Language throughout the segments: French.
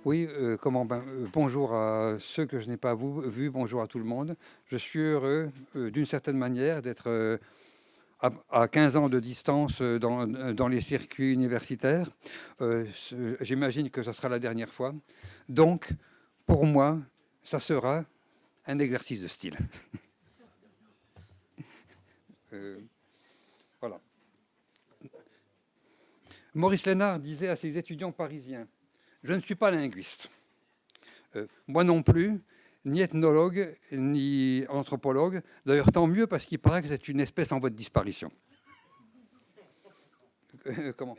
Oui, bonjour à ceux que je n'ai pas vus, bonjour à tout le monde. Je suis heureux, d'une certaine manière, d'être à 15 ans de distance dans les circuits universitaires. J'imagine que ce sera la dernière fois. Donc, pour moi, ça sera un exercice de style. Euh, voilà. Maurice Lénard disait à ses étudiants parisiens, je ne suis pas linguiste. Moi non plus, ni ethnologue, ni anthropologue. D'ailleurs, tant mieux parce qu'il paraît que c'est une espèce en voie de disparition. Comment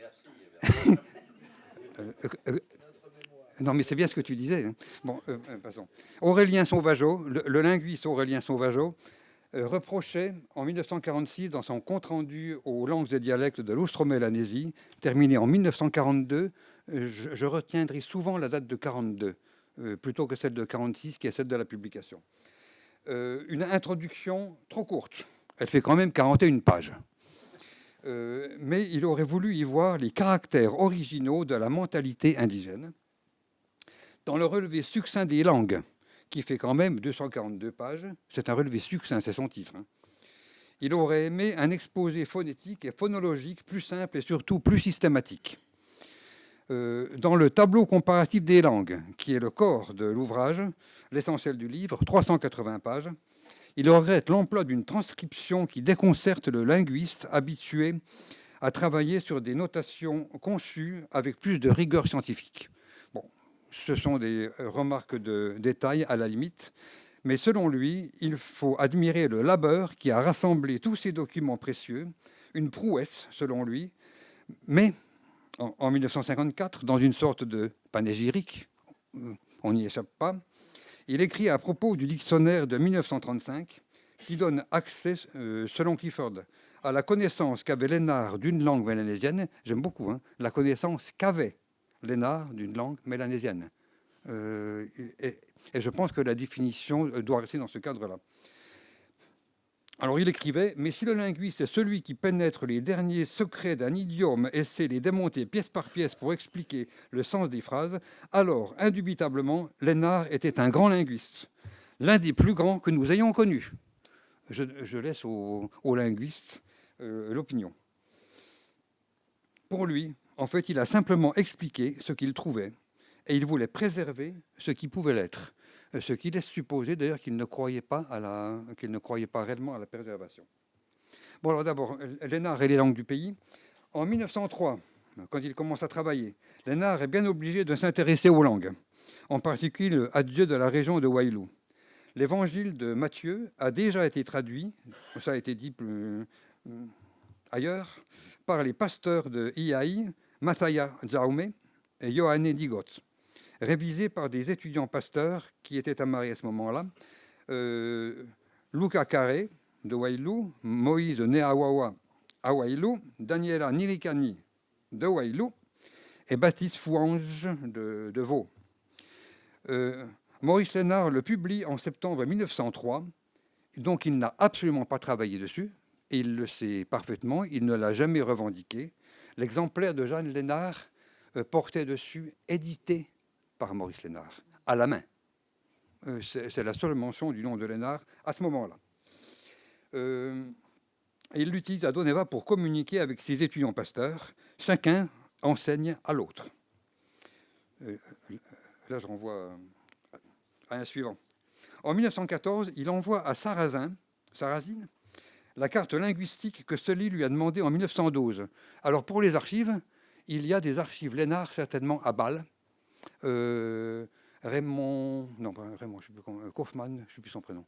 euh, euh, Non, mais c'est bien ce que tu disais. Hein. Bon, passons. Aurélien Sauvageau, le linguiste Aurélien Sauvageau, reprochait en 1946, dans son compte-rendu aux langues et dialectes de l'Austromélanésie, terminé en 1942, je retiendrai souvent la date de 42, plutôt que celle de 46, qui est celle de la publication. Une introduction trop courte. Elle fait quand même 41 pages. Mais il aurait voulu y voir les caractères originaux de la mentalité indigène. Dans le relevé succinct des langues, qui fait quand même 242 pages, c'est un relevé succinct, c'est son titre. Hein. Il aurait aimé un exposé phonétique et phonologique plus simple et surtout plus systématique. Dans le tableau comparatif des langues, qui est le corps de l'ouvrage, l'essentiel du livre, 380 pages, il regrette l'emploi d'une transcription qui déconcerte le linguiste habitué à travailler sur des notations conçues avec plus de rigueur scientifique. Bon, ce sont des remarques de détail à la limite, mais selon lui, il faut admirer le labeur qui a rassemblé tous ces documents précieux, une prouesse selon lui, mais en 1954, dans une sorte de panégyrique, on n'y échappe pas, il écrit à propos du dictionnaire de 1935 qui donne accès, selon Clifford, à la connaissance qu'avait Lénard d'une langue mélanésienne. J'aime beaucoup, hein, la connaissance qu'avait Lénard d'une langue mélanésienne. Euh, et, et je pense que la définition doit rester dans ce cadre-là. Alors il écrivait, mais si le linguiste est celui qui pénètre les derniers secrets d'un idiome et sait les démonter pièce par pièce pour expliquer le sens des phrases, alors indubitablement, Lénard était un grand linguiste, l'un des plus grands que nous ayons connus. Je laisse aux linguistes l'opinion. Pour lui, en fait, il a simplement expliqué ce qu'il trouvait et il voulait préserver ce qui pouvait l'être. Ce qui laisse supposer d'ailleurs qu'il ne croyait pas réellement à la préservation. Bon, alors d'abord, Lénard et les langues du pays. En 1903, quand il commence à travailler, Lénard est bien obligé de s'intéresser aux langues, en particulier le adieu de la région de Wailou. L'évangile de Matthieu a déjà été traduit, ça a été dit ailleurs, par les pasteurs de Iaï, Mathaya Jaume et Yohane Digot, révisé par des étudiants pasteurs qui étaient à Marie à ce moment-là, Luca Carré de Wailou, Moïse Neawawa à Wailou, Daniela Nilikani de Wailou et Baptiste Fouange de Vaud. Maurice Lénard le publie en septembre 1903, donc il n'a absolument pas travaillé dessus, et il le sait parfaitement, il ne l'a jamais revendiqué. L'exemplaire de Jeanne Lénard portait dessus, édité par Maurice Lénard, à la main. C'est la seule mention du nom de Lénard à ce moment-là. Il l'utilise à Doneva pour communiquer avec ses étudiants pasteurs. Chacun enseigne à l'autre. Là, je renvoie à un suivant. En 1914, il envoie à Sarrazine la carte linguistique que Sully lui a demandée en 1912. Alors, pour les archives, il y a des archives Lénard, certainement à Bâle. Raymond, non pas Raymond, je sais plus comment, Kaufmann, je ne sais plus son prénom.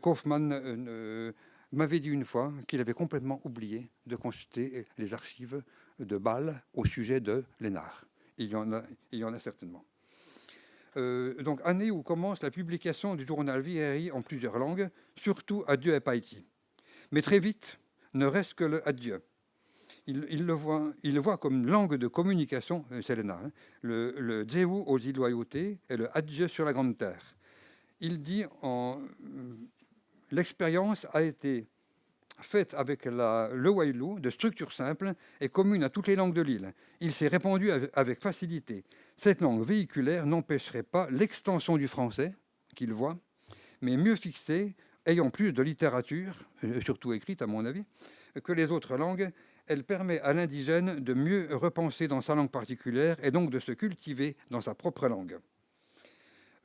Kaufmann m'avait dit une fois qu'il avait complètement oublié de consulter les archives de Bâle au sujet de Lénard. Il y en a certainement. Donc, année où commence la publication du journal Vieillerie en plusieurs langues, surtout Adieu et Païti. Mais très vite, ne reste que le Adieu. Il le voit comme langue de communication, c'est Lénard, hein, le Djehu aux îles Loyauté et le Adieu sur la Grande Terre. Il dit l'expérience a été faite avec le Wailou, de structure simple et commune à toutes les langues de l'île. Il s'est répandu avec facilité. Cette langue véhiculaire n'empêcherait pas l'extension du français, qu'il voit, mais mieux fixée, ayant plus de littérature, surtout écrite à mon avis, que les autres langues. Elle permet à l'indigène de mieux repenser dans sa langue particulière et donc de se cultiver dans sa propre langue.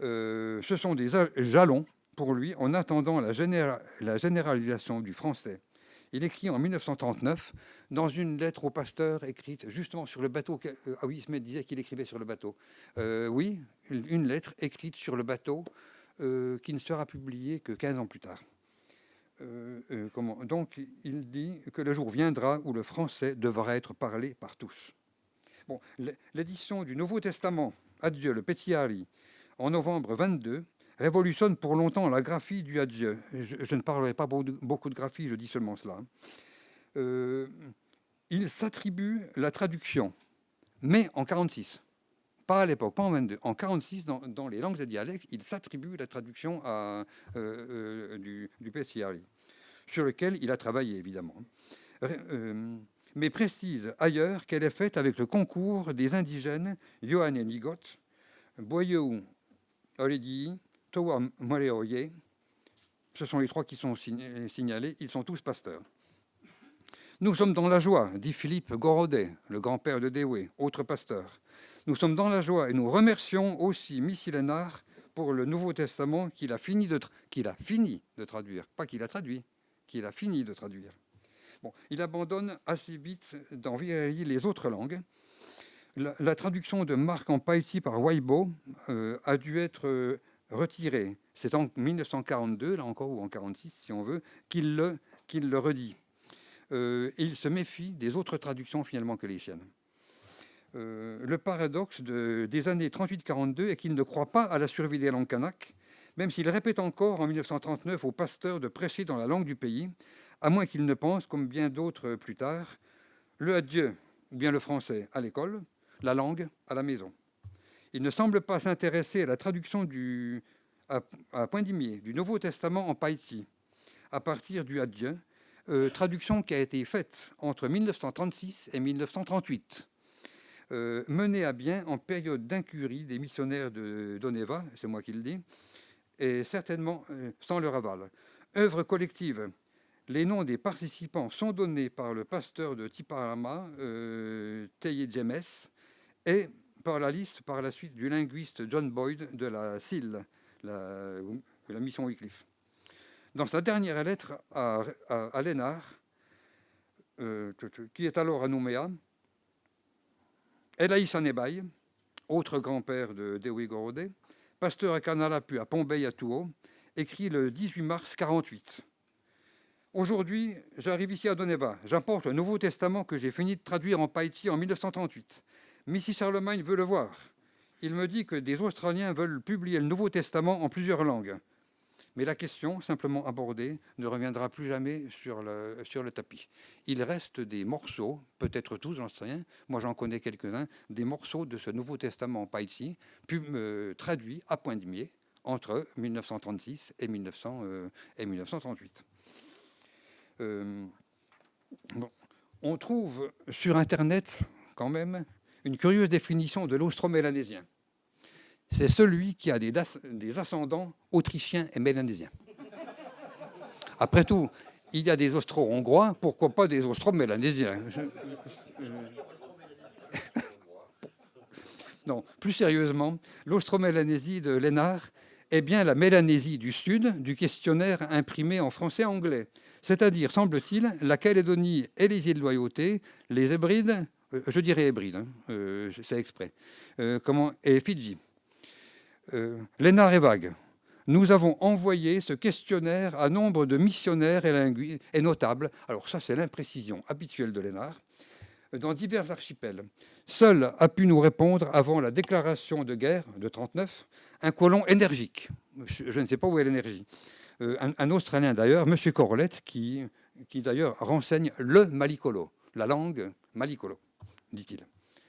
Ce sont des jalons pour lui en attendant la généralisation du français. Il écrit en 1939 dans une lettre au pasteur écrite justement sur le bateau. Ah oui, Smith disait qu'il écrivait sur le bateau. Oui, une lettre écrite sur le bateau qui ne sera publiée que 15 ans plus tard. Donc, il dit que le jour viendra où le français devra être parlé par tous. Bon, l'édition du Nouveau Testament, Adieu, le Petit Hari, en novembre 22, révolutionne pour longtemps la graphie du Adieu. Je ne parlerai pas beaucoup de graphie, je dis seulement cela. Il s'attribue la traduction, mais en 1946. Pas à l'époque, pas en 22. En 1946, dans les langues et dialectes, il s'attribue la traduction du Petit Hari, sur lequel il a travaillé, évidemment. Mais précise ailleurs qu'elle est faite avec le concours des indigènes Yohanné Nigot, Boyou Oledi, Towa Moleoye. Ce sont les trois qui sont signalés. Ils sont tous pasteurs. Nous sommes dans la joie, dit Philippe Gorodet, le grand-père de Dewey, autre pasteur. Nous sommes dans la joie et nous remercions aussi Missy Lénard pour le Nouveau Testament qu'il a fini de traduire. Pas qu'il a traduit, qu'il a fini de traduire. Bon, il abandonne assez vite dans les autres langues. La traduction de Marc en Païti par Waibo a dû être retirée. C'est en 1942, là encore, ou en 1946, si on veut, qu'il le redit. Et il se méfie des autres traductions finalement que les siennes. Le paradoxe des années 38-42 est qu'il ne croit pas à la survie des langues kanak, même s'il répète encore en 1939 aux pasteurs de prêcher dans la langue du pays, à moins qu'il ne pense, comme bien d'autres plus tard, le adieu ou bien le français à l'école, la langue à la maison. Il ne semble pas s'intéresser à la traduction à point d'imier du Nouveau Testament en païti, à partir du adieu, traduction qui a été faite entre 1936 et 1938. Menée à bien en période d'incurie des missionnaires d'Oneva, c'est moi qui le dis, et certainement sans leur aval. Œuvre collective. Les noms des participants sont donnés par le pasteur de Tiparama, Teye James, et par la liste par la suite du linguiste John Boyd de la SIL, la mission Wycliffe. Dans sa dernière lettre à Lénard, qui est alors à Nouméa, Elaïs Anebaï, autre grand-père de Dewey Gorodet, pasteur à Canala puis à Pombey à Touo, écrit le 18 mars 1948. Aujourd'hui, j'arrive ici à Doneva. J'apporte le Nouveau Testament que j'ai fini de traduire en païti en 1938. Missy Charlemagne veut le voir. Il me dit que des Australiens veulent publier le Nouveau Testament en plusieurs langues. Mais la question, simplement abordée, ne reviendra plus jamais sur le tapis. Il reste des morceaux, peut-être tous, j'en sais rien, moi j'en connais quelques-uns, des morceaux de ce Nouveau Testament en païti, traduits à point d'imier entre 1936 et 1938. On trouve sur Internet, quand même, une curieuse définition de l'austro-mélanésien. C'est celui qui a des ascendants autrichiens et mélanésiens. Après tout, il y a des austro-hongrois, pourquoi pas des austro-mélanésiens? Non, plus sérieusement, l'austro-mélanésie de Lénard est bien la Mélanésie du Sud du questionnaire imprimé en français-anglais, c'est-à-dire, semble-t-il, la Calédonie et les îles Loyauté, les Hébrides, je dirais Hébrides, c'est exprès, et Fidji. Lénard est vague. Nous avons envoyé ce questionnaire à nombre de missionnaires et notables. Alors ça, c'est l'imprécision habituelle de Lénard. Dans divers archipels. Seul a pu nous répondre avant la déclaration de guerre de 1939 un colon énergique. Je ne sais pas où est l'énergie. Un Australien d'ailleurs, M. Corlett, qui d'ailleurs renseigne le malikolo, la langue malikolo, dit-il.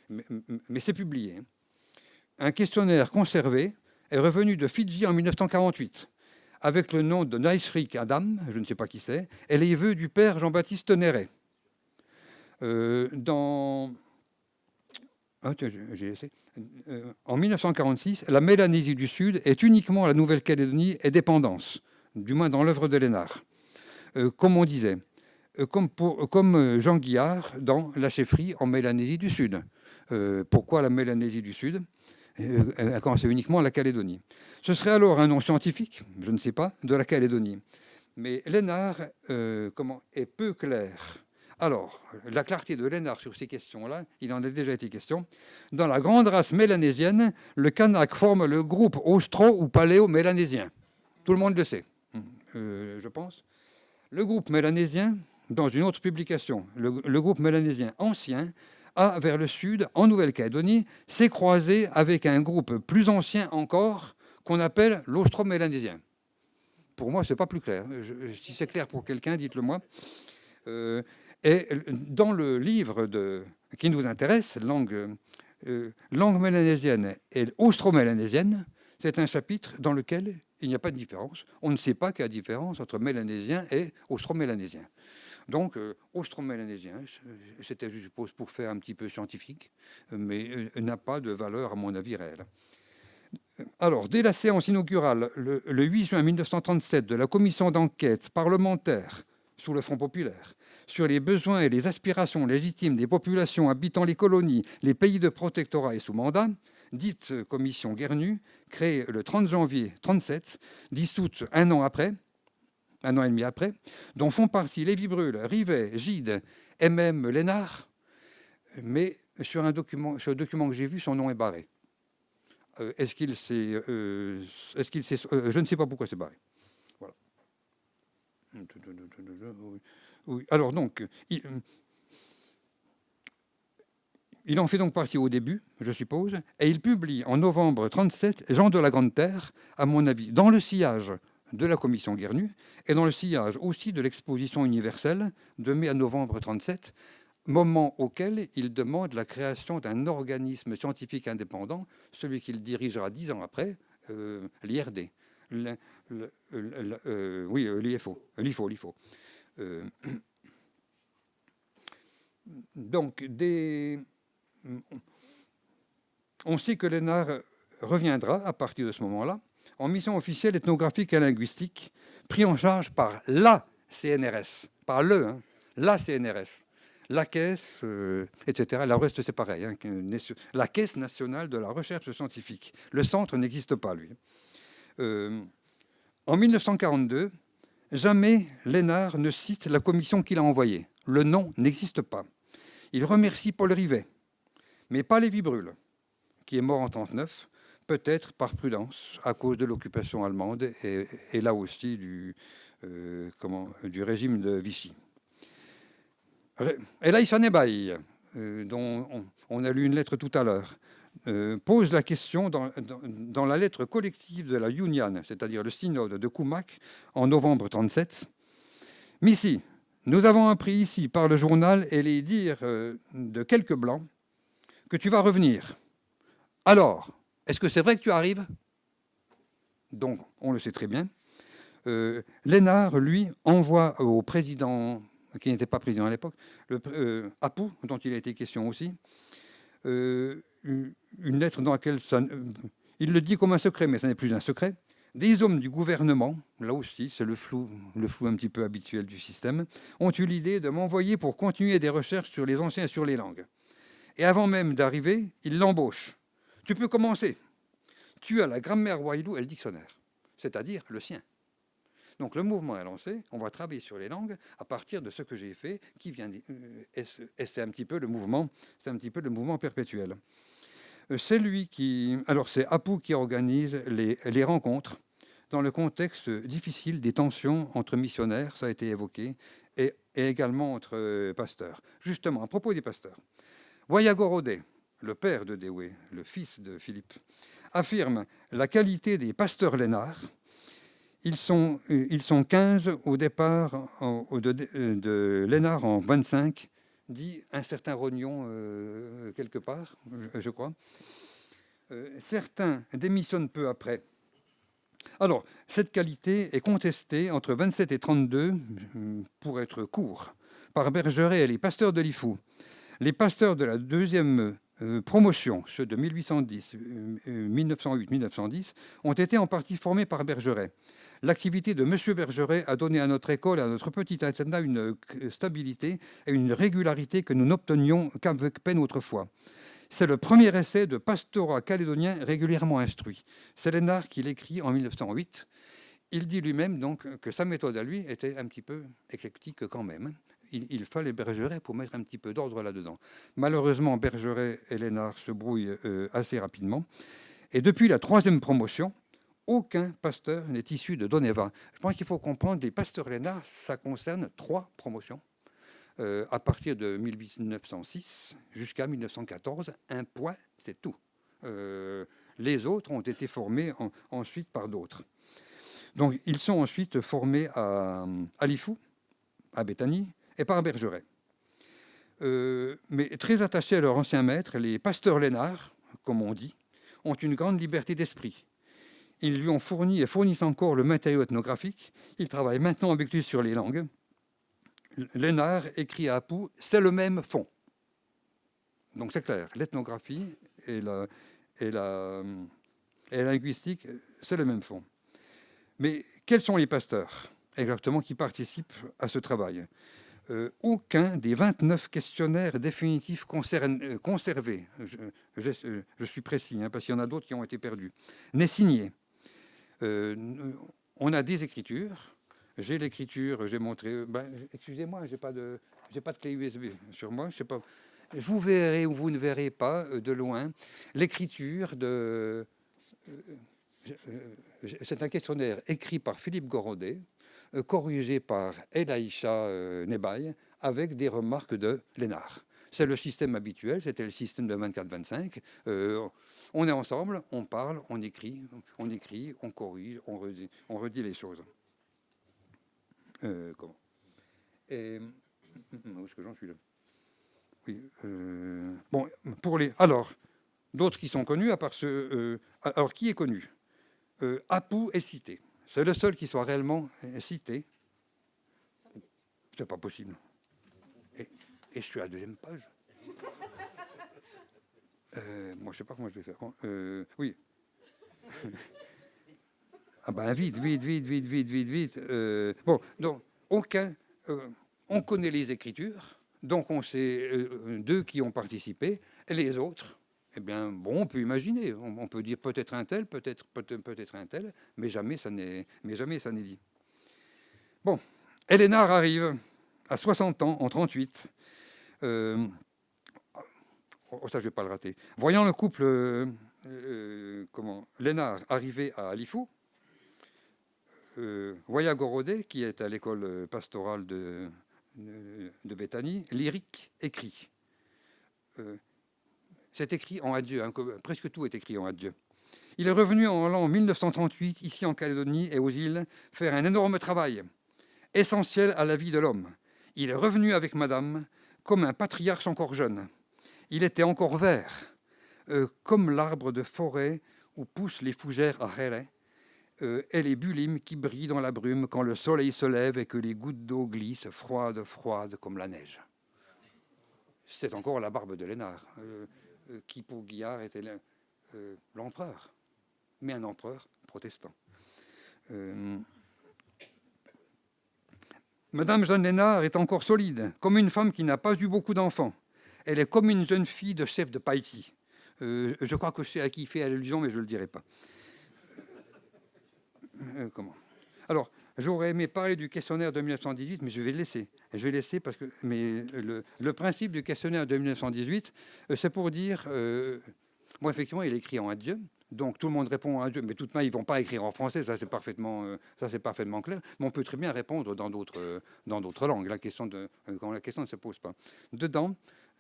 Mais c'est publié. Un questionnaire conservé est revenu de Fidji en 1948, avec le nom de Naïsrik Adam, je ne sais pas qui c'est, et les vœux du père Jean-Baptiste Néret. En 1946, la Mélanésie du Sud est uniquement la Nouvelle-Calédonie et dépendance, du moins dans l'œuvre de Lénard. Comme on disait, comme Jean Guillard dans La chefferie en Mélanésie du Sud. Pourquoi la Mélanésie du Sud quand c'est uniquement la Calédonie? Ce serait alors un nom scientifique, je ne sais pas, de la Calédonie. Mais Lénard est peu clair. Alors, la clarté de Lénard sur ces questions-là, il en a déjà été question. Dans la grande race mélanésienne, le Kanak forme le groupe austro- ou paléo-mélanésien. Tout le monde le sait, je pense. Le groupe mélanésien, dans une autre publication, le groupe mélanésien ancien, a, vers le sud, en Nouvelle-Calédonie, s'est croisé avec un groupe plus ancien encore, qu'on appelle l'austro-mélanésien. Pour moi, ce n'est pas plus clair. Si c'est clair pour quelqu'un, dites-le moi. Et dans le livre qui nous intéresse, langue mélanésienne et austro-mélanésienne, c'est un chapitre dans lequel il n'y a pas de différence. On ne sait pas qu'il y a différence entre mélanésien et austro-mélanésien. Donc, austro-mélanésien, c'était, je suppose, pour faire un petit peu scientifique, mais n'a pas de valeur, à mon avis, réelle. Alors, dès la séance inaugurale, le 8 juin 1937, de la commission d'enquête parlementaire sous le Front populaire, sur les besoins et les aspirations légitimes des populations habitant les colonies, les pays de protectorat et sous mandat, dite commission Guernu, créée le 30 janvier 1937, dissoute un an et demi après, dont font partie Lévy-Bruhl, Rivet, Gide et même Lénard, mais sur le document que j'ai vu, son nom est barré. Est-ce qu'il s'est... je ne sais pas pourquoi c'est barré. Voilà. Oui. Alors donc, il en fait donc partie au début, je suppose, et il publie en novembre 1937 Jean de la Grande Terre, à mon avis, dans le sillage de la commission Guernu et dans le sillage aussi de l'exposition universelle de mai à novembre 1937, moment auquel il demande la création d'un organisme scientifique indépendant, celui qu'il dirigera 10 ans après, l'IRD. l'IFO. Donc, on sait que Lénard reviendra à partir de ce moment-là en mission officielle ethnographique et linguistique, pris en charge par la CNRS, pas la CNRS, la Caisse, etc. Le reste, c'est pareil, la Caisse nationale de la recherche scientifique. Le centre n'existe pas, lui. En 1942, jamais Lénard ne cite la commission qu'il a envoyée. Le nom n'existe pas. Il remercie Paul Rivet, mais pas Lévy-Bruhl, qui est mort en 1939, peut-être par prudence, à cause de l'occupation allemande et là aussi du régime de Vichy. Elaïs Anebaï, dont on a lu une lettre tout à l'heure, pose la question dans la lettre collective de la Yunnan, c'est-à-dire le synode de Kumak, en novembre 1937. Missy, nous avons appris ici par le journal et les dires de quelques blancs que tu vas revenir. Alors, est-ce que c'est vrai que tu arrives? Donc, on le sait très bien. Lénard, lui, envoie au président, qui n'était pas président à l'époque, Apu, dont il a été question aussi, une lettre dans laquelle il le dit comme un secret, mais ce n'est plus un secret. Des hommes du gouvernement, là aussi, c'est le flou un petit peu habituel du système, ont eu l'idée de m'envoyer pour continuer des recherches sur les anciens et sur les langues. Et avant même d'arriver, ils l'embauchent. Tu peux commencer. Tu as la grammaire Wailou et le dictionnaire, c'est-à-dire le sien. Donc le mouvement est lancé, on va travailler sur les langues à partir de ce que j'ai fait, qui vient et c'est un petit peu le mouvement perpétuel. C'est Apu qui organise les rencontres dans le contexte difficile des tensions entre missionnaires, ça a été évoqué, et également entre pasteurs. Justement, à propos des pasteurs, Wayagorode, le père de Dewey, le fils de Philippe, affirme la qualité des pasteurs Lénard. Ils sont 15 au départ de Lénard en 25, dit un certain Rognon quelque part, je crois. Certains démissionnent peu après Alors, cette qualité est contestée entre 27 et 32, pour être court, par Bergeret et les pasteurs de Lifou. Les pasteurs de la deuxième promotion, ceux de 1810, 1908-1910, ont été en partie formés par Bergeret. L'activité de M. Bergeret a donné à notre école et à notre petit internat une stabilité et une régularité que nous n'obtenions qu'avec peine autrefois. C'est le premier essai de pastorat calédonien régulièrement instruit. C'est Lénard qui l'écrit en 1908. Il dit lui-même donc que sa méthode à lui était un petit peu éclectique quand même. Il fallait Bergeret pour mettre un petit peu d'ordre là-dedans. Malheureusement, Bergeret et Lénard se brouillent assez rapidement. Et depuis la troisième promotion, aucun pasteur n'est issu de Doneva. Je pense qu'il faut comprendre, les pasteurs Lénard, ça concerne 3 promotions. À partir de 1906 jusqu'à 1914, un point, c'est tout. Les autres ont été formés ensuite par d'autres. Donc, ils sont ensuite formés à Lifou, à Béthanie, et par Bergeret. Mais très attachés à leur ancien maître, les pasteurs Lénard, comme on dit, ont une grande liberté d'esprit. Ils lui ont fourni et fournissent encore le matériau ethnographique. Ils travaillent maintenant avec lui sur les langues. Lénard écrit à Apu, c'est le même fond. Donc c'est clair, l'ethnographie et la linguistique, c'est le même fond. Mais quels sont les pasteurs exactement qui participent à ce travail? Aucun des 29 questionnaires définitifs conservés, je suis précis, parce qu'il y en a d'autres qui ont été perdus, n'est signé. On a des écritures. J'ai l'écriture, j'ai montré. Excusez-moi, j'ai pas de clé USB sur moi. Je sais pas. Vous verrez ou vous ne verrez pas de loin l'écriture de. C'est un questionnaire écrit par Philippe Gorodet, corrigé par Elaïcha Nebaï, avec des remarques de Lénard. C'est le système habituel, c'était le système de 24-25. On est ensemble, on parle, on écrit, on corrige, on redit les choses. Comment et où est-ce que j'en suis là? Oui. Bon, pour les. Alors, d'autres qui sont connus, à part ceux. Alors, qui est connu? Apu est cité. C'est le seul qui soit réellement cité. C'est pas possible. Et je suis à la deuxième page. Moi, je sais pas comment je vais faire. Oui. Ah ben vite. Bon, donc aucun. On connaît les écritures, donc on sait d'eux qui ont participé, et les autres. Eh bien, bon, on peut imaginer. On peut dire peut-être un tel, peut-être un tel, mais jamais ça n'est dit. Bon, Elénard arrive à 60 ans, en 38. Ça, je ne vais pas le rater. Voyant le couple, Lénard arriver à Lifou, Voya Gorodet, qui est à l'école pastorale de Béthanie, lyrique écrit. C'est écrit en adieu, presque tout est écrit en adieu. Il est revenu en l'an 1938, ici en Calédonie et aux îles, faire un énorme travail, essentiel à la vie de l'homme. Il est revenu avec madame, comme un patriarche encore jeune. Il était encore vert, comme l'arbre de forêt où poussent les fougères à Rélais, et les bulimes qui brillent dans la brume quand le soleil se lève et que les gouttes d'eau glissent, froides comme la neige. C'est encore la barbe de Lénard, qui pour Guillard était l'empereur, mais un empereur protestant. Madame Jeanne Lénard est encore solide, comme une femme qui n'a pas eu beaucoup d'enfants. Elle est comme une jeune fille de chef de Païti. Je crois que je sais à qui il fait allusion, mais je ne le dirai pas. Comment? Alors, j'aurais aimé parler du questionnaire de 1918, mais je vais le laisser. Je vais laisser parce que le principe du questionnaire de 1918, c'est pour dire, bon, effectivement, il est écrit en adieu, donc tout le monde répond en adieu, mais toute main, ils vont pas écrire en français, ça c'est parfaitement clair. Mais on peut très bien répondre dans d'autres langues. Quand la question ne se pose pas. Dedans,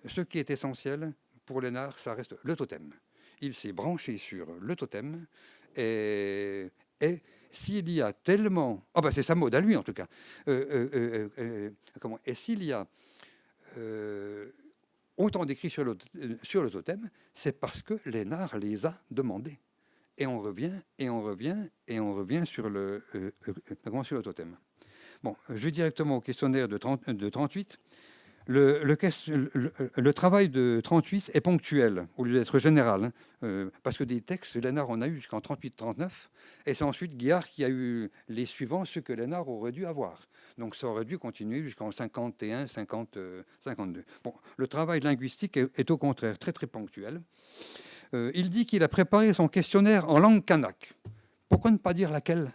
ce qui est essentiel pour Lénard, ça reste le totem. Il s'est branché sur le totem et s'il y a tellement... Ah ben c'est sa mode à lui en tout cas. Et s'il y a autant d'écrits sur le totem, c'est parce que Lénard les a demandés. et on revient, et on revient, et on revient sur sur le totem. Bon, je vais directement au questionnaire de 38. Le travail de 38 est ponctuel, au lieu d'être général, hein, parce que des textes, Lénard en a eu jusqu'en 38-39, et c'est ensuite Guillard qui a eu les suivants, ceux que Lénard aurait dû avoir. Donc ça aurait dû continuer jusqu'en 51, 50, 52. Bon, le travail linguistique est au contraire très très ponctuel. Il dit qu'il a préparé son questionnaire en langue kanak. Pourquoi ne pas dire laquelle?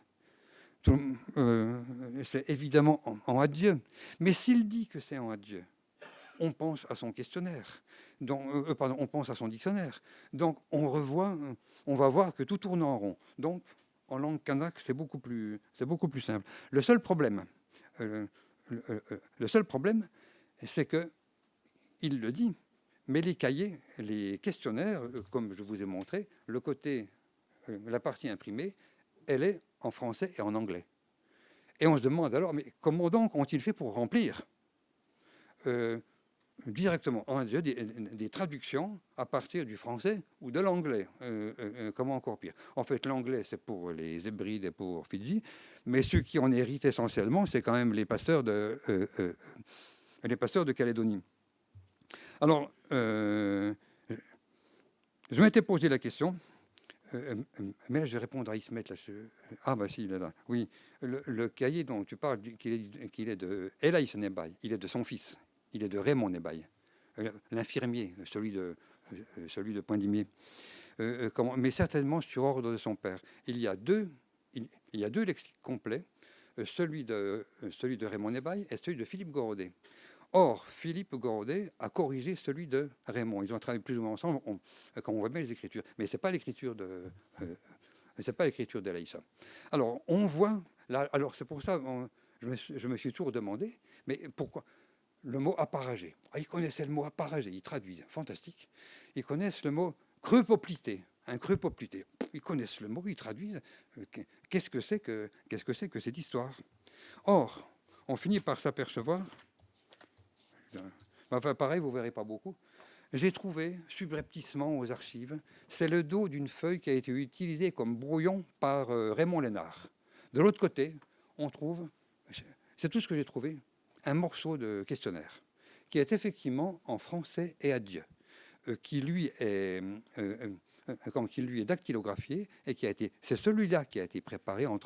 C'est évidemment en adieu. Mais s'il dit que c'est en adieu, on pense à son questionnaire, on pense à son dictionnaire. Donc on va voir que tout tourne en rond. Donc en langue kanak, c'est beaucoup plus simple. Le seul problème, c'est que il le dit, mais les cahiers, les questionnaires, comme je vous ai montré, la partie imprimée, elle est en français et en anglais. Et on se demande alors, mais comment donc ont-ils fait pour remplir directement en adieu des traductions à partir du français ou de l'anglais? Comment encore pire? En fait, l'anglais, c'est pour les Hébrides et pour Fidji, mais ceux qui en héritent essentiellement, c'est quand même les pasteurs de Calédonie. Alors, je m'étais posé la question, mais là, je vais répondre à Ismet. Ah, bah si, il est là. Oui, le cahier dont tu parles, qu'il est de Elaïs Nebaï, il est de son fils, il est de Raymond Nebaï, l'infirmier, celui de Poindimier. Mais certainement sur ordre de son père. Il y a deux lexiques complets, celui de Raymond Nebaï et celui de Philippe Gorodet. Or, Philippe Gorodet a corrigé celui de Raymond. Ils ont travaillé plus ou moins ensemble, quand on voit bien les écritures. Mais ce n'est pas l'écriture d'Elaïssa. Alors, on voit, là, alors c'est pour ça, je me suis toujours demandé, mais pourquoi le mot aparagé? Ils connaissaient le mot aparagé, ils traduisent, fantastique. Ils connaissent le mot creux-poplité, un creux-poplité. Ils connaissent le mot, ils traduisent. Qu'est-ce que c'est que cette histoire? Or, on finit par s'apercevoir. Enfin, pareil, vous ne verrez pas beaucoup. J'ai trouvé subrepticement aux archives, c'est le dos d'une feuille qui a été utilisée comme brouillon par Raymond Lénard. De l'autre côté, on trouve, c'est tout ce que j'ai trouvé, un morceau de questionnaire qui est effectivement en français et adieu, qui lui est dactylographié et c'est celui-là qui a été préparé au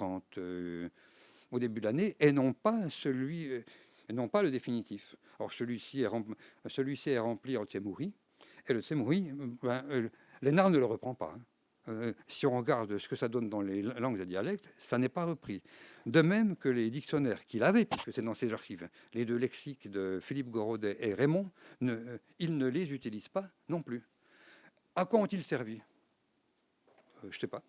début de l'année et non pas le définitif. Or, celui-ci est rempli en tsémouri, et le tsémouri, Lénard ne le reprend pas. Si on regarde ce que ça donne dans les langues et dialectes, ça n'est pas repris. De même que les dictionnaires qu'il avait, puisque c'est dans ses archives, les deux lexiques de Philippe Gorodet et Raymond, il ne les utilise pas non plus. À quoi ont-ils servi? Je ne sais pas.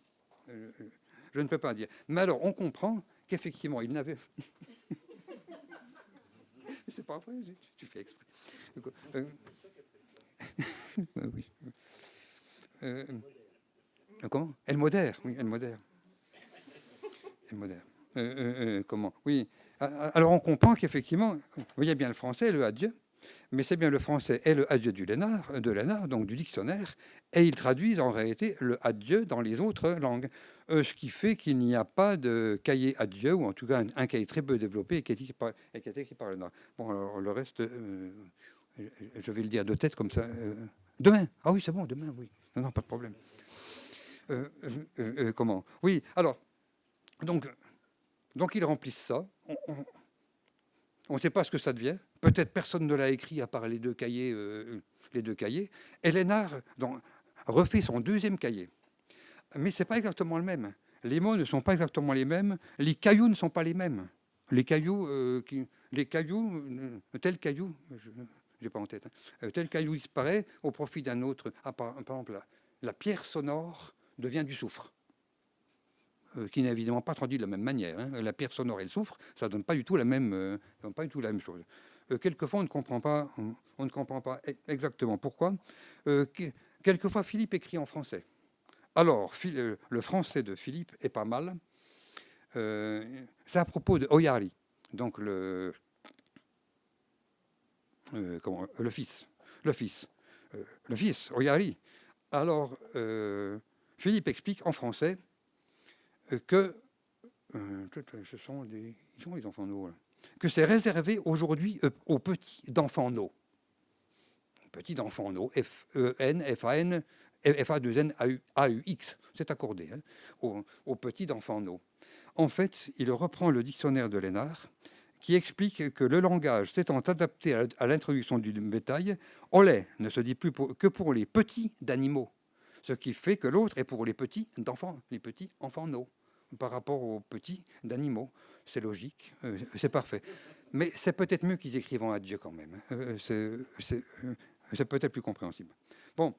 Je ne peux pas dire. Mais alors, on comprend qu'effectivement, il n'avait... C'est pas vrai, tu fais exprès. Oui. Comment? Elle modère, oui, elle modère. Comment? Oui. Alors on comprend qu'effectivement, vous voyez bien le français et le adieu, mais c'est bien le français et le adieu de Lénard, donc du dictionnaire, et ils traduisent en réalité le adieu dans les autres langues. Ce qui fait qu'il n'y a pas de cahier adieu, ou en tout cas un cahier très peu développé et qui est écrit par Lénard. Bon, alors le reste, je vais le dire de tête comme ça. Demain. Ah oui, c'est bon, demain, oui. Non, pas de problème. Comment? Oui, alors, donc ils remplissent ça. On ne sait pas ce que ça devient. Peut-être personne ne l'a écrit à part les deux cahiers. Et Lénard refait son deuxième cahier. Mais ce n'est pas exactement le même. Les mots ne sont pas exactement les mêmes. Les cailloux ne sont pas les mêmes. Tel caillou, je n'ai pas en tête. Tel caillou disparaît au profit d'un autre. Par exemple, la pierre sonore devient du soufre. Qui n'est évidemment pas traduit de la même manière. La pierre sonore et le soufre, ça ne donne pas du tout la même chose. Quelquefois, on ne comprend pas exactement pourquoi. Quelquefois, Philippe écrit en français. Alors, le français de Philippe est pas mal. C'est à propos de Oyari, donc le fils, Oyari. Alors, Philippe explique en français que ce sont les enfants no, là, que c'est réservé aujourd'hui aux petits d'enfants no. Petits d'enfants no, F-E-N, F-A-N, F-A-2-N, A-U-X, c'est accordé, hein, aux petits d'enfants no. En fait, il reprend le dictionnaire de Lénard qui explique que le langage s'étant adapté à l'introduction du bétail, olé ne se dit plus que pour les petits d'animaux, ce qui fait que l'autre est pour les petits d'enfants, les petits enfants no, par rapport aux petits d'animaux. C'est logique, c'est parfait. Mais c'est peut-être mieux qu'ils écrivent en adieu quand même. C'est peut-être plus compréhensible. Bon,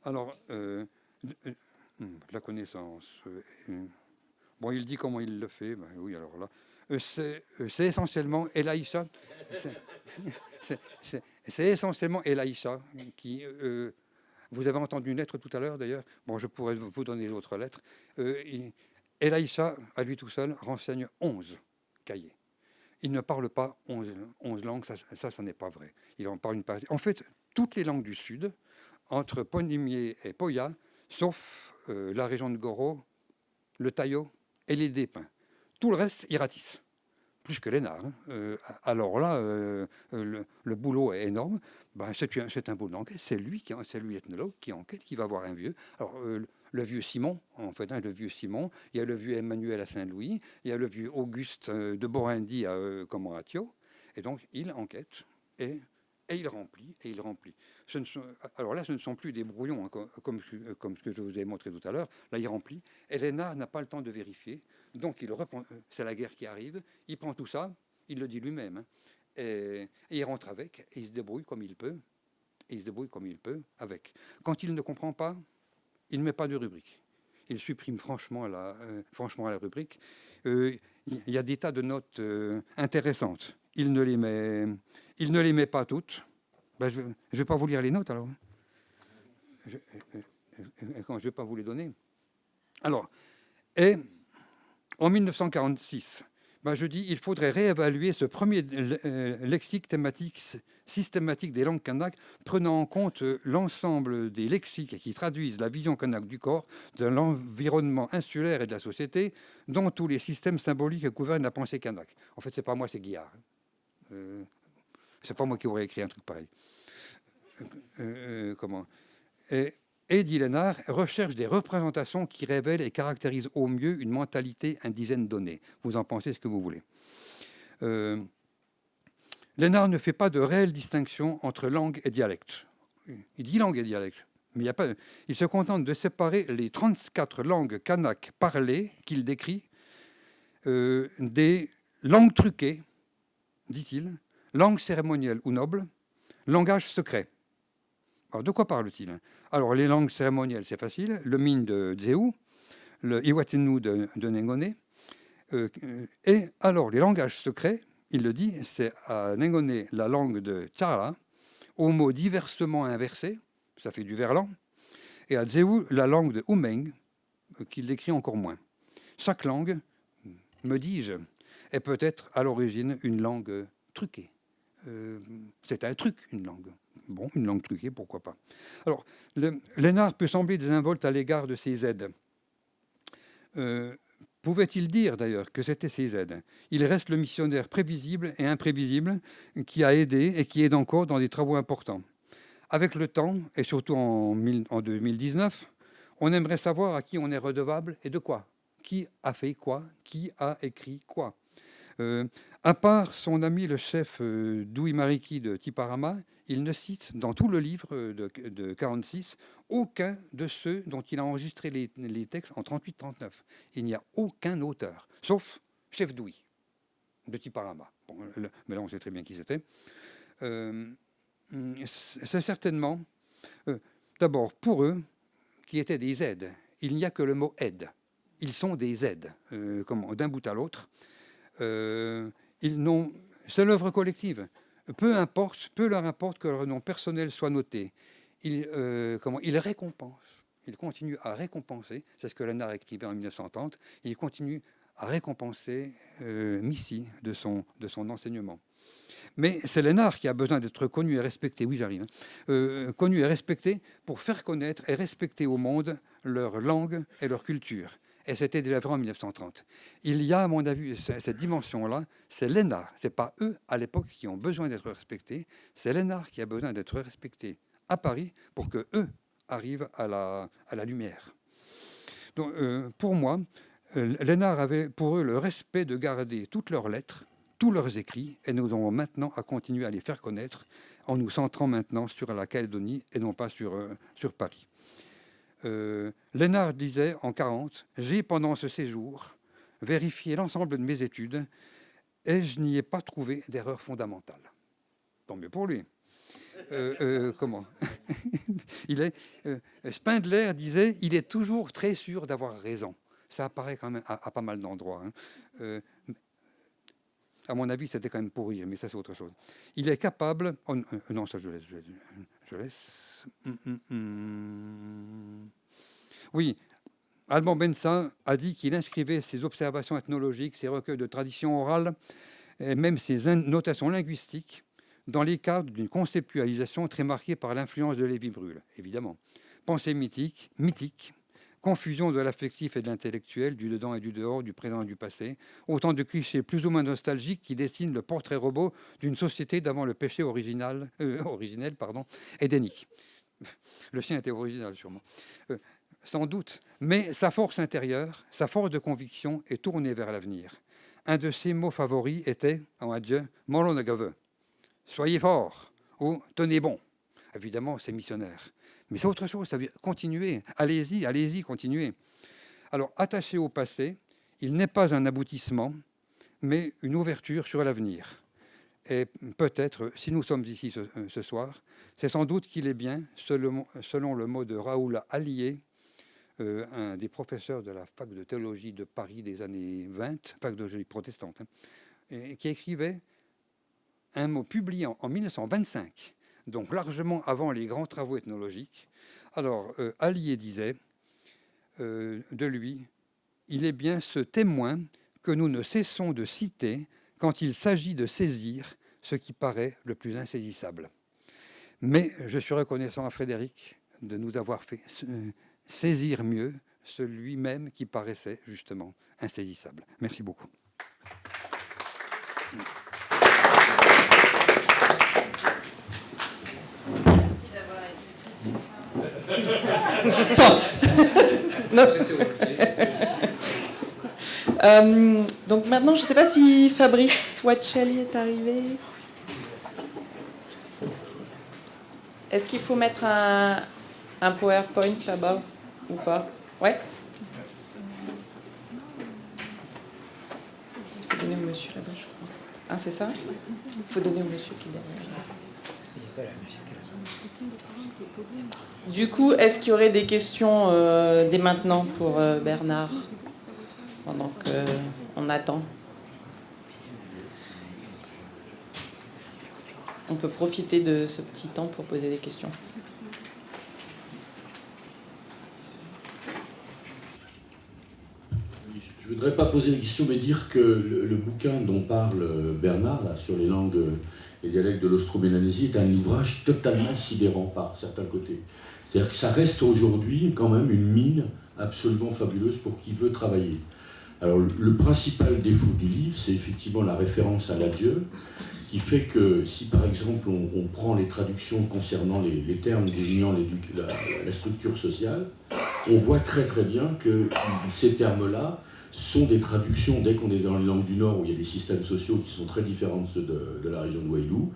alors, la connaissance. Bon, il dit comment il le fait. Ben, oui, alors là, c'est essentiellement Elaïcha. C'est essentiellement Elaïcha qui. Vous avez entendu une lettre tout à l'heure, d'ailleurs. Bon, je pourrais vous donner l'autre lettre. Elaïcha, à lui tout seul, renseigne 11 cahiers. Il ne parle pas 11 langues, ça n'est pas vrai. Il en parle une partie. En fait, toutes les langues du Sud, entre Ponimier et Poya, sauf la région de Goro, le Tayo et les Dépins. Tout le reste, il ratisse. Plus que Lénard. Hein. Alors là, le boulot est énorme. Ben, c'est un bout d'enquête. C'est lui, ethnologue, qui enquête, qui va voir un vieux. Alors, le vieux Simon, en fait, hein, le vieux Simon. Il y a le vieux Emmanuel à Saint-Louis. Il y a le vieux Auguste de Borindy à Thio. Et donc, il enquête et il remplit, et il remplit. Alors là, ce ne sont plus des brouillons, hein, comme ce que je vous ai montré tout à l'heure. Là, il remplit. Et Lénard n'a pas le temps de vérifier. Donc, il reprend. C'est la guerre qui arrive. Il prend tout ça. Il le dit lui-même. Hein, et il rentre avec. Et il se débrouille comme il peut. Et il se débrouille comme il peut avec. Quand il ne comprend pas, il ne met pas de rubrique. Il supprime franchement la rubrique. Il y a des tas de notes intéressantes. Il ne les met pas toutes. Ben, je ne vais pas vous lire les notes alors. Je ne vais pas vous les donner. Alors, et en 1946, ben je dis il faudrait réévaluer ce premier lexique thématique systématique des langues kanak, prenant en compte l'ensemble des lexiques qui traduisent la vision kanak du corps, de l'environnement insulaire et de la société, dont tous les systèmes symboliques gouvernent la pensée kanak. En fait, c'est pas moi, c'est Guillard. C'est pas moi qui aurais écrit un truc pareil. Comment et dit Lénard, recherche des représentations qui révèlent et caractérisent au mieux une mentalité indigène donnée. Vous en pensez ce que vous voulez. Lénard ne fait pas de réelle distinction entre langue et dialecte. Il dit langue et dialecte, mais il se contente de séparer les 34 langues kanak parlées qu'il décrit des langues truquées, dit-il, langue cérémonielle ou noble, langage secret. Alors, de quoi parle-t-il? Alors, les langues cérémonielles, c'est facile. Le Min de Dzéou, le Iwatenu de Nengone. Et alors, les langages secrets, il le dit, c'est à Nengone la langue de Tchara, aux mots diversement inversés, ça fait du verlan, et à Dzéou la langue de Umeng, qu'il décrit encore moins. Chaque langue, me dis-je, est peut-être à l'origine une langue truquée. C'est un truc, une langue. Bon, une langue truquée, pourquoi pas. Alors, Lénard peut sembler désinvolte à l'égard de ses aides. Pouvait-il dire d'ailleurs que c'était ses aides? Il reste le missionnaire prévisible et imprévisible qui a aidé et qui aide encore dans des travaux importants. Avec le temps, et surtout en 2019, on aimerait savoir à qui on est redevable et de quoi. Qui a fait quoi? Qui a écrit quoi? À part son ami le chef Douy Mariki de Tiparama, il ne cite dans tout le livre de 46 aucun de ceux dont il a enregistré les textes en 38-39. Il n'y a aucun auteur, sauf chef Douy de Tiparama. Bon, mais là, on sait très bien qui c'était. C'est certainement, d'abord, pour eux, qui étaient des aides. Il n'y a que le mot aide. Ils sont des aides, d'un bout à l'autre. C'est l'œuvre collective. Peu leur importe que leur nom personnel soit noté. Ils récompensent. Ils continuent à récompenser. C'est ce que Lénard écrivait en 1930. Il continue à récompenser Missy de son enseignement. Mais c'est l'ENAR qui a besoin d'être connu et respecté, oui j'arrive, connu et respecté pour faire connaître et respecter au monde leur langue et leur culture. Et c'était déjà vrai en 1930. Il y a, à mon avis, cette dimension-là, c'est l'ENAR. Ce n'est pas eux, à l'époque, qui ont besoin d'être respectés, c'est l'ENAR qui a besoin d'être respecté à Paris pour que eux arrivent à la lumière. Donc, pour moi, l'ENAR avait pour eux le respect de garder toutes leurs lettres, tous leurs écrits, et nous avons maintenant à continuer à les faire connaître en nous centrant maintenant sur la Calédonie et non pas sur Paris. Lénard disait en 1940 « J'ai, pendant ce séjour, vérifié l'ensemble de mes études et je n'y ai pas trouvé d'erreur fondamentale. » Tant mieux pour lui. Comment Spindler disait « Il est toujours très sûr d'avoir raison. » Ça apparaît quand même à pas mal d'endroits. À mon avis, c'était quand même pour rire, mais ça, c'est autre chose. Il est capable... Oh, non, ça, je laisse. Oui, Alban Bensa a dit qu'il inscrivait ses observations ethnologiques, ses recueils de traditions orales, et même ses notations linguistiques, dans les cadres d'une conceptualisation très marquée par l'influence de Lévi-Brul, évidemment. Pensée mythique, confusion de l'affectif et de l'intellectuel, du dedans et du dehors, du présent et du passé, autant de clichés plus ou moins nostalgiques qui dessinent le portrait robot d'une société d'avant le péché originel, édénique. Le sien était original, sûrement. Sans doute, mais sa force intérieure, sa force de conviction est tournée vers l'avenir. Un de ses mots favoris était, en adieu, « Moronagave », soyez fort ou tenez bon. Évidemment, c'est missionnaire. Mais c'est autre chose, ça veut dire continuer. Allez-y, continuez. Alors, attaché au passé, il n'est pas un aboutissement, mais une ouverture sur l'avenir. Et peut-être, si nous sommes ici ce soir, c'est sans doute qu'il est bien, selon le mot de Raoul Allier, un des professeurs de la fac de théologie de Paris des années 20, fac de théologie protestante, qui écrivait un mot publié en 1925, donc largement avant les grands travaux ethnologiques. Alors, Allier disait de lui, « Il est bien ce témoin que nous ne cessons de citer quand il s'agit de saisir ce qui paraît le plus insaisissable. » Mais je suis reconnaissant à Frédéric de nous avoir fait saisir mieux celui-même qui paraissait justement insaisissable. Merci beaucoup. Merci d'avoir été donc maintenant, je ne sais pas si Fabrice Wacelli est arrivé. Est-ce qu'il faut mettre un PowerPoint là-bas ou pas? Ouais. Il faut donner au monsieur là-bas, je crois. Ah, c'est ça? Il faut donner au monsieur qui est derrière. Du coup, est-ce qu'il y aurait des questions dès maintenant pour Bernard, pendant qu'on attend? On peut profiter de ce petit temps pour poser des questions. Je ne voudrais pas poser des questions, mais dire que le bouquin dont parle Bernard, là, sur les langues et dialectes de l'Austro-Mélanésie, est un ouvrage totalement sidérant par certains côtés. C'est-à-dire que ça reste aujourd'hui quand même une mine absolument fabuleuse pour qui veut travailler. Alors le principal défaut du livre, c'est effectivement la référence à l'adieu, qui fait que si par exemple on prend les traductions concernant les termes désignant la structure sociale, on voit très très bien que ces termes-là sont des traductions, dès qu'on est dans les langues du Nord où il y a des systèmes sociaux qui sont très différents de ceux de la région de Wailou,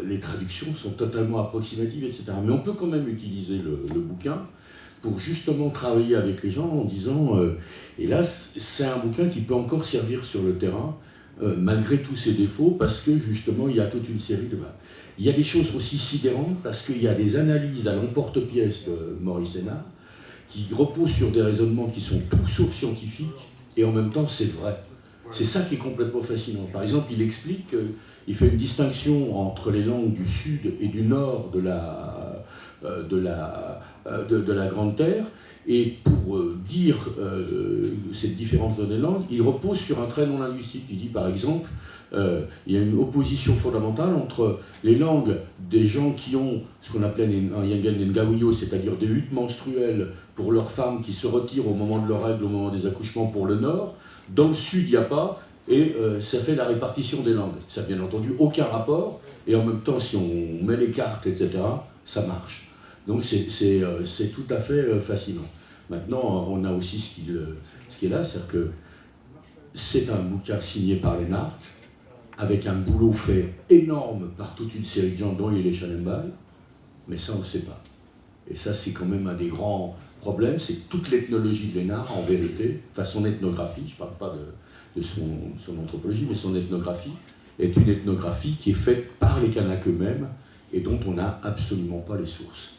les traductions sont totalement approximatives, etc. Mais on peut quand même utiliser le bouquin pour justement travailler avec les gens en disant et là c'est un bouquin qui peut encore servir sur le terrain malgré tous ses défauts, parce que justement il y a toute une série de... Il y a des choses aussi sidérantes parce qu'il y a des analyses à l'emporte-pièce de Maurice Hénard qui reposent sur des raisonnements qui sont tout sauf scientifiques, et en même temps c'est vrai. C'est ça qui est complètement fascinant. Par exemple, il explique qu'il fait une distinction entre les langues du sud et du nord de la Grande Terre, Et pour dire cette différence dans les langues, il repose sur un trait non linguistique. Il dit par exemple, il y a une opposition fondamentale entre les langues des gens qui ont ce qu'on appelait un Yangan Ngawiyo, c'est-à-dire des huttes menstruelles pour leurs femmes qui se retirent au moment de leur règle, au moment des accouchements pour le nord. Dans le sud, il n'y a pas, et ça fait la répartition des langues. Ça n'a bien entendu aucun rapport, et en même temps, si on met les cartes, etc., ça marche. Donc c'est tout à fait fascinant. Maintenant, on a aussi ce qui est là, c'est-à-dire que c'est un bouquin signé par Lennart, avec un boulot fait énorme par toute une série de gens, dont il est Schallenbach, mais ça, on ne sait pas. Et ça, c'est quand même un des grands problèmes, c'est que toute l'ethnologie de Lennart, en vérité, enfin son ethnographie, je ne parle pas de son anthropologie, mais son ethnographie, est une ethnographie qui est faite par les Kanaks eux-mêmes et dont on n'a absolument pas les sources.